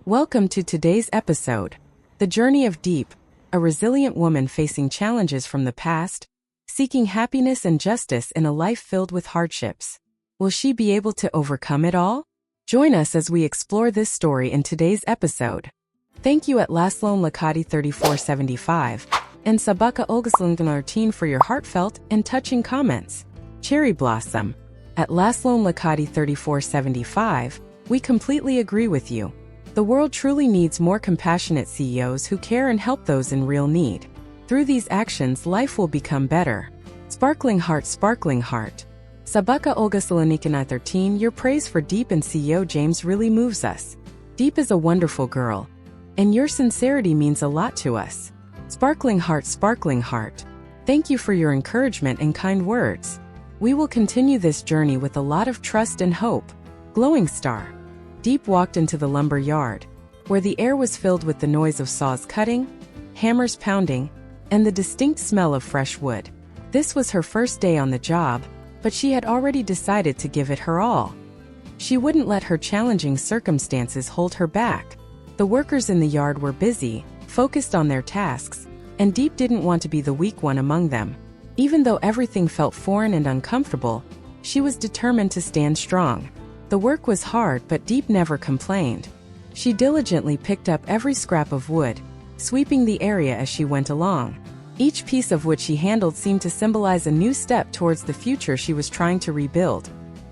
Welcome to today's episode. The journey of Deep, a resilient woman facing challenges from the past, seeking happiness and justice in a life filled with hardships. Will she be able to overcome it all? Join us as we explore this story in today's episode. Thank you at Laslon Lakati 3475 and Sabaka Olgaslinganartine for your heartfelt and touching comments. Cherry Blossom. At Laslon Lakati 3475, we completely agree with you. The world truly needs more compassionate CEOs who care and help those in real need. Through these actions, life will become better. Sparkling heart, sparkling heart. Sabaka Olga Salonikanai 13, your praise for Deep and CEO James really moves us. Deep is a wonderful girl, and your sincerity means a lot to us. Sparkling heart, sparkling heart. Thank you for your encouragement and kind words. We will continue this journey with a lot of trust and hope. Glowing star. Deep walked into the lumber yard, where the air was filled with the noise of saws cutting, hammers pounding, and the distinct smell of fresh wood. This was her first day on the job, but she had already decided to give it her all. She wouldn't let her challenging circumstances hold her back. The workers in the yard were busy, focused on their tasks, and Deep didn't want to be the weak one among them. Even though everything felt foreign and uncomfortable, she was determined to stand strong. The work was hard, but Deep never complained. She diligently picked up every scrap of wood, sweeping the area as she went along. Each piece of wood she handled seemed to symbolize a new step towards the future she was trying to rebuild.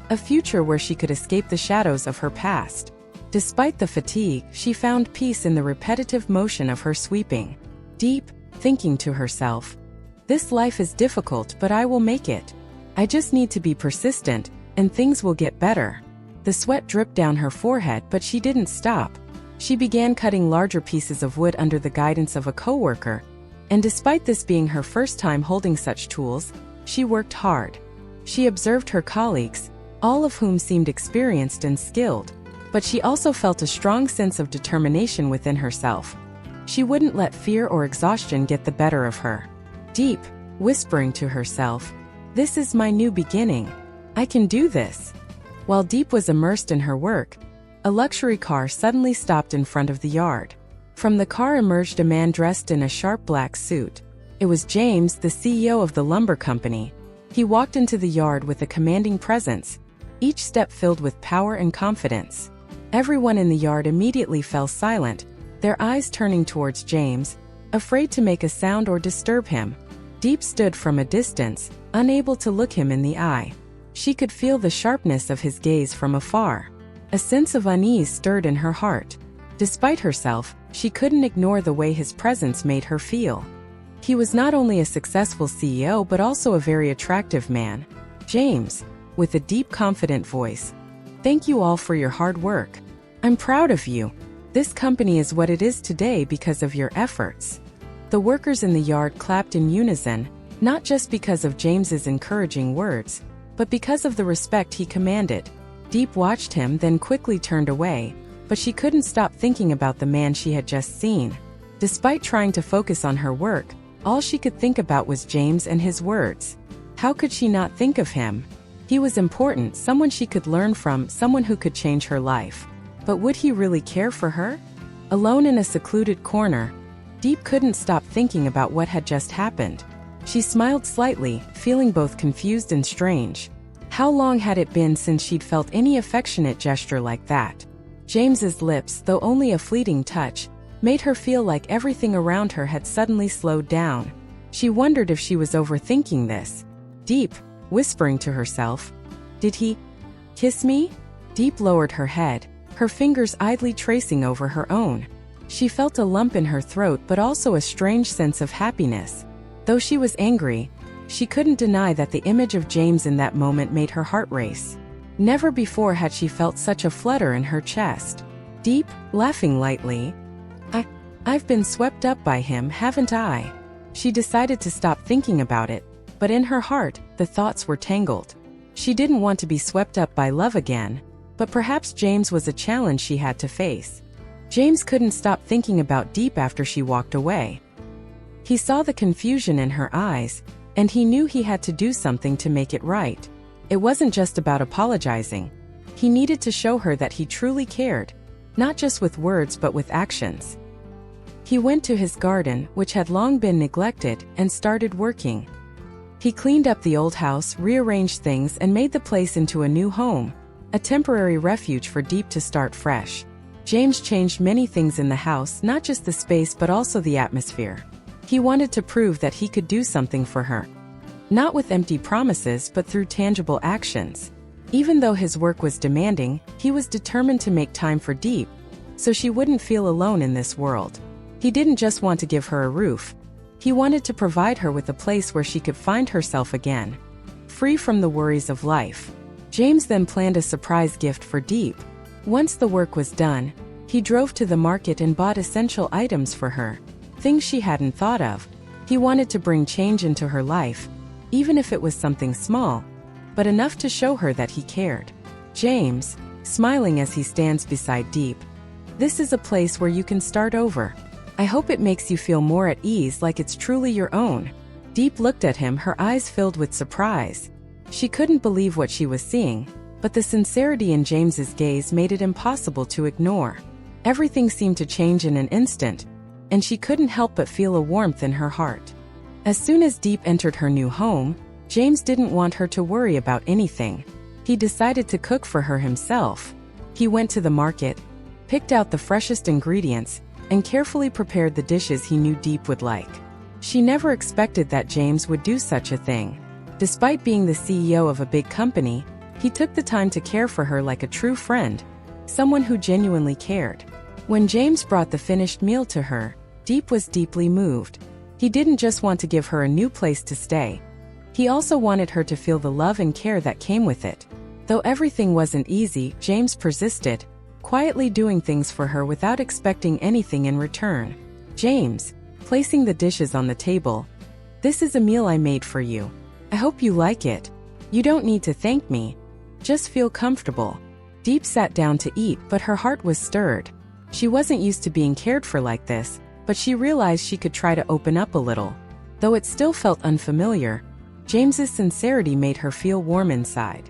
A future where she could escape the shadows of her past. Despite the fatigue, she found peace in the repetitive motion of her sweeping. Deep, thinking to herself, "This life is difficult, but I will make it. I just need to be persistent, and things will get better." The sweat dripped down her forehead, but she didn't stop. She began cutting larger pieces of wood under the guidance of a coworker, and despite this being her first time holding such tools, she worked hard. She observed her colleagues, all of whom seemed experienced and skilled, but she also felt a strong sense of determination within herself. She wouldn't let fear or exhaustion get the better of her. Deep, whispering to herself, "This is my new beginning. I can do this." While Deep was immersed in her work, a luxury car suddenly stopped in front of the yard. From the car emerged a man dressed in a sharp black suit. It was James, the CEO of the lumber company. He walked into the yard with a commanding presence, each step filled with power and confidence. Everyone in the yard immediately fell silent, their eyes turning towards James, afraid to make a sound or disturb him. Deep stood from a distance, unable to look him in the eye. She could feel the sharpness of his gaze from afar. A sense of unease stirred in her heart. Despite herself, she couldn't ignore the way his presence made her feel. He was not only a successful CEO but also a very attractive man. James, with a deep, confident voice, "Thank you all for your hard work. I'm proud of you. This company is what it is today because of your efforts." The workers in the yard clapped in unison, not just because of James's encouraging words, but because of the respect he commanded. Deep watched him, then quickly turned away, but she couldn't stop thinking about the man she had just seen. Despite trying to focus on her work, all she could think about was James and his words. How could she not think of him? He was important, someone she could learn from, someone who could change her life. But would he really care for her? Alone in a secluded corner, Deep couldn't stop thinking about what had just happened. She smiled slightly, feeling both confused and strange. How long had it been since she'd felt any affectionate gesture like that? James's lips, though only a fleeting touch, made her feel like everything around her had suddenly slowed down. She wondered if she was overthinking this. Deep, whispering to herself, "Did he kiss me?" Deep lowered her head, her fingers idly tracing over her own. She felt a lump in her throat but also a strange sense of happiness. Though she was angry, she couldn't deny that the image of James in that moment made her heart race. Never before had she felt such a flutter in her chest. Deep, laughing lightly, I've been swept up by him, haven't I?" She decided to stop thinking about it, but in her heart, the thoughts were tangled. She didn't want to be swept up by love again, but perhaps James was a challenge she had to face. James couldn't stop thinking about Deep after she walked away. He saw the confusion in her eyes, and he knew he had to do something to make it right. It wasn't just about apologizing. He needed to show her that he truly cared. not just with words but with actions. He went to his garden, which had long been neglected, and started working. He cleaned up the old house, rearranged things, and made the place into a new home, a temporary refuge for Diepp to start fresh. James changed many things in the house, not just the space but also the atmosphere. He wanted to prove that he could do something for her. Not with empty promises but through tangible actions. Even though his work was demanding, he was determined to make time for Diepp, so she wouldn't feel alone in this world. He didn't just want to give her a roof. He wanted to provide her with a place where she could find herself again, free from the worries of life. James then planned a surprise gift for Diepp. Once the work was done, he drove to the market and bought essential items for her, things she hadn't thought of. He wanted to bring change into her life, even if it was something small, but enough to show her that he cared. James, smiling as he stands beside Diepp. This is a place where you can start over. I hope it makes you feel more at ease, like it's truly your own. Diepp looked at him, her eyes filled with surprise. She couldn't believe what she was seeing, but the sincerity in James's gaze made it impossible to ignore. Everything seemed to change in an instant, and she couldn't help but feel a warmth in her heart. As soon as Diepp entered her new home, James didn't want her to worry about anything. He decided to cook for her himself. He went to the market, picked out the freshest ingredients, and carefully prepared the dishes he knew Diepp would like. She never expected that James would do such a thing. Despite being the CEO of a big company, he took the time to care for her like a true friend, someone who genuinely cared. When James brought the finished meal to her, Diepp was deeply moved. He didn't just want to give her a new place to stay. He also wanted her to feel the love and care that came with it. Though everything wasn't easy, James persisted, quietly doing things for her without expecting anything in return. James, placing the dishes on the table. This is a meal I made for you. I hope you like it. You don't need to thank me. Just feel comfortable. Diepp sat down to eat, but her heart was stirred. She wasn't used to being cared for like this, but she realized she could try to open up a little. Though it still felt unfamiliar, James's sincerity made her feel warm inside.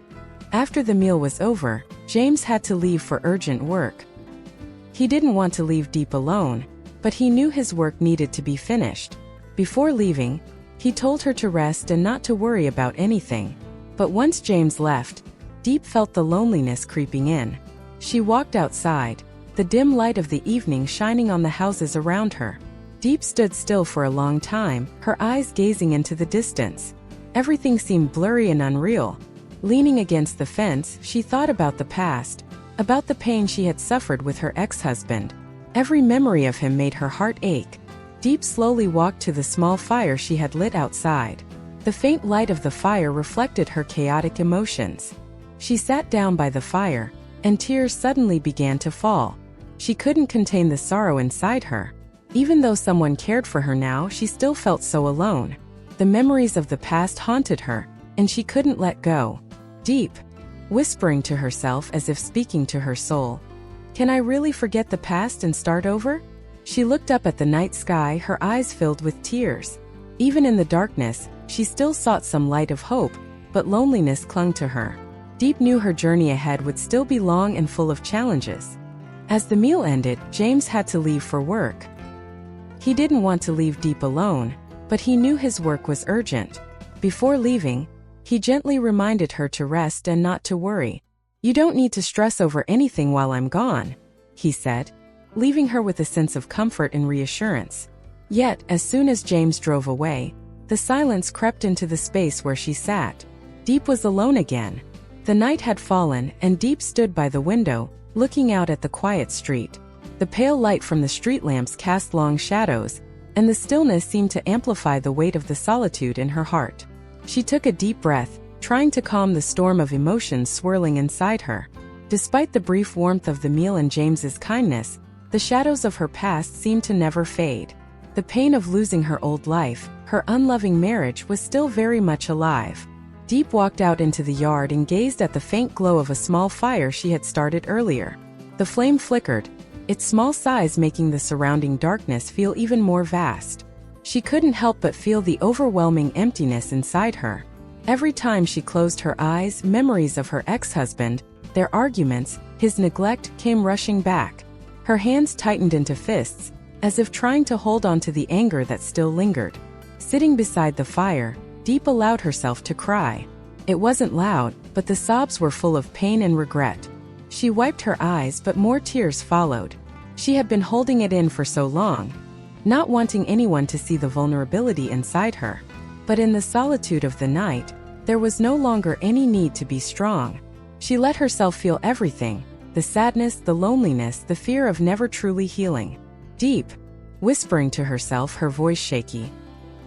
After the meal was over, James had to leave for urgent work. He didn't want to leave Diepp alone, but he knew his work needed to be finished. Before leaving, he told her to rest and not to worry about anything. But once James left, Diepp felt the loneliness creeping in. She walked outside, the dim light of the evening shining on the houses around her. Diepp stood still for a long time, her eyes gazing into the distance. Everything seemed blurry and unreal. Leaning against the fence, she thought about the past, about the pain she had suffered with her ex-husband. Every memory of him made her heart ache. Diepp slowly walked to the small fire she had lit outside. The faint light of the fire reflected her chaotic emotions. She sat down by the fire, and tears suddenly began to fall. She couldn't contain the sorrow inside her. Even though someone cared for her now, she still felt so alone. The memories of the past haunted her, and she couldn't let go. Diepp, whispering to herself as if speaking to her soul. Can I really forget the past and start over? She looked up at the night sky, her eyes filled with tears. Even in the darkness, she still sought some light of hope, but loneliness clung to her. Diepp knew her journey ahead would still be long and full of challenges. As the meal ended, James had to leave for work. He didn't want to leave Diepp alone, but he knew his work was urgent. Before leaving, he gently reminded her to rest and not to worry. You don't need to stress over anything while I'm gone, he said, leaving her with a sense of comfort and reassurance. Yet, as soon as James drove away, the silence crept into the space where she sat. Diepp was alone again. The night had fallen, and Diepp stood by the window, looking out at the quiet street. The pale light from the street lamps cast long shadows, and the stillness seemed to amplify the weight of the solitude in her heart. She took a deep breath, trying to calm the storm of emotions swirling inside her. Despite the brief warmth of the meal and James's kindness, the shadows of her past seemed to never fade. The pain of losing her old life, her unloving marriage, was still very much alive. Diepp walked out into the yard and gazed at the faint glow of a small fire she had started earlier. The flame flickered, its small size making the surrounding darkness feel even more vast. She couldn't help but feel the overwhelming emptiness inside her. Every time she closed her eyes, memories of her ex-husband, their arguments, his neglect came rushing back. Her hands tightened into fists, as if trying to hold on to the anger that still lingered. Sitting beside the fire, Diep allowed herself to cry. It wasn't loud, but the sobs were full of pain and regret. She wiped her eyes, but more tears followed. She had been holding it in for so long, not wanting anyone to see the vulnerability inside her. But in the solitude of the night, there was no longer any need to be strong. She let herself feel everything: the sadness, the loneliness, the fear of never truly healing. Diep, whispering to herself, her voice shaky.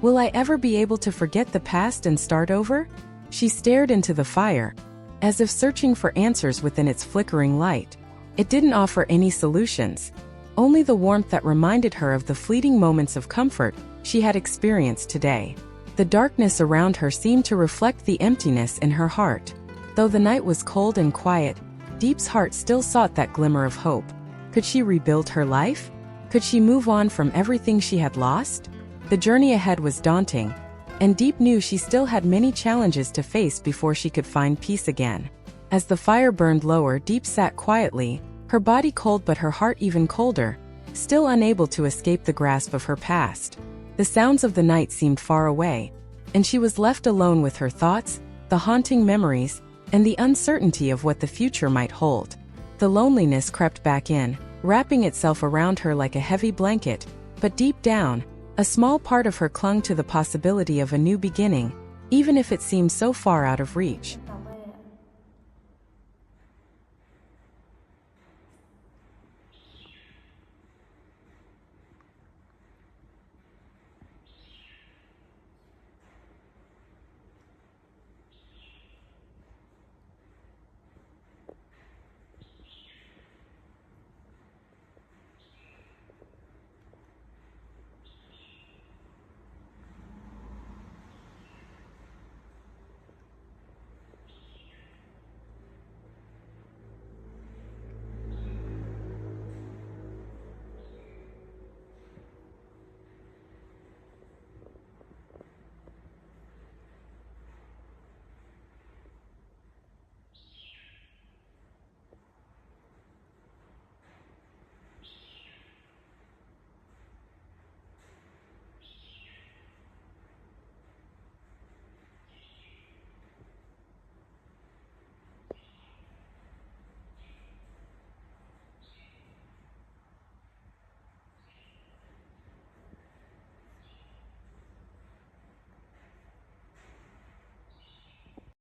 Will I ever be able to forget the past and start over? She stared into the fire, as if searching for answers within its flickering light. It didn't offer any solutions, only the warmth that reminded her of the fleeting moments of comfort she had experienced today. The darkness around her seemed to reflect the emptiness in her heart. Though the night was cold and quiet, Diep's heart still sought that glimmer of hope. Could she rebuild her life? Could she move on from everything she had lost? The journey ahead was daunting, and Diep knew she still had many challenges to face before she could find peace again. As the fire burned lower, Diep sat quietly, her body cold but her heart even colder, still unable to escape the grasp of her past. The sounds of the night seemed far away, and she was left alone with her thoughts, the haunting memories, and the uncertainty of what the future might hold. The loneliness crept back in, wrapping itself around her like a heavy blanket, but deep down, a small part of her clung to the possibility of a new beginning, even if it seemed so far out of reach.